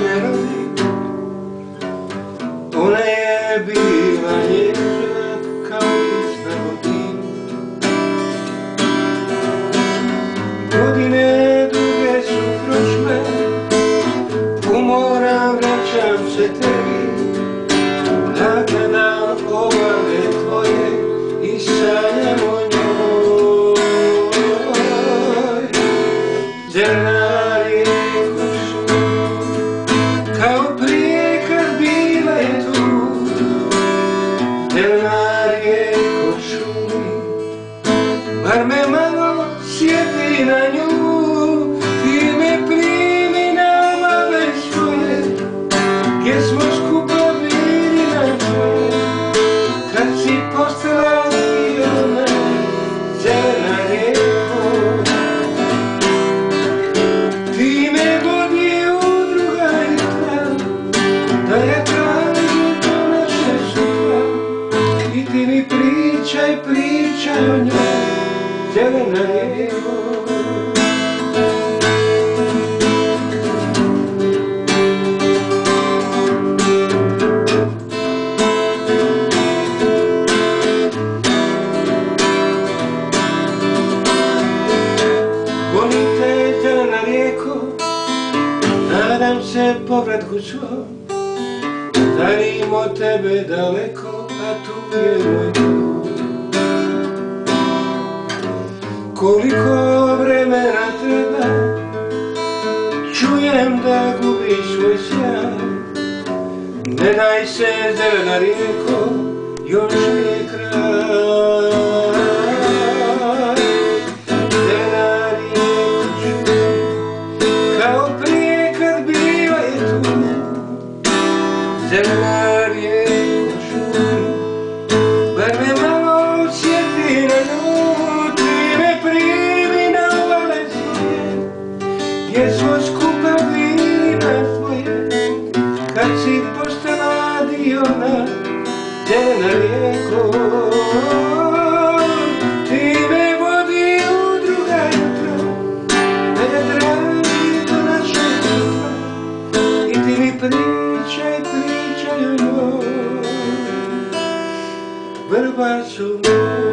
me rodi. Ona je bila nježna kao isna godina. Godine duge su prošle, umoran vraćam se tebi. Nagledam obale tvoje i sanjam o njoj. Zelena rijeko šumi, kao prije kad bila je tu. Zelena rijeko šumi, bar me malo sjeti na nju. Ti me primi na obale svoje, gdje smo skupa bili na tvoje. Kad si postala dio mene, zelena rijeko, ti me vodi u druga jutra, da ja tražim to naše sutra. I ti mi pričaj, pričaj o njoj, zelena rijeko. Volim te, zelena rijeko, nadam se povratku svom. Starim od tebe daleko, a tu je moj dom. Koliko vremena treba, čujem da gubiš svoj sjaj. Ne daj se, zelena rijeko, još nije kraj. Zelena rijeko šumi, kao prije kad bila je tu. Zelena rijeko šumi, bar me malo sjeti na nju. Ti me primi na obale svoje, gdje smo skupa bili na tvoje. Kad si postala dio nas, zelena rijeko, ti me vodi u druga jutra, da ja tražim to naše sutra. I ti mi pričaj, pričaj o njoj, vrba su moj.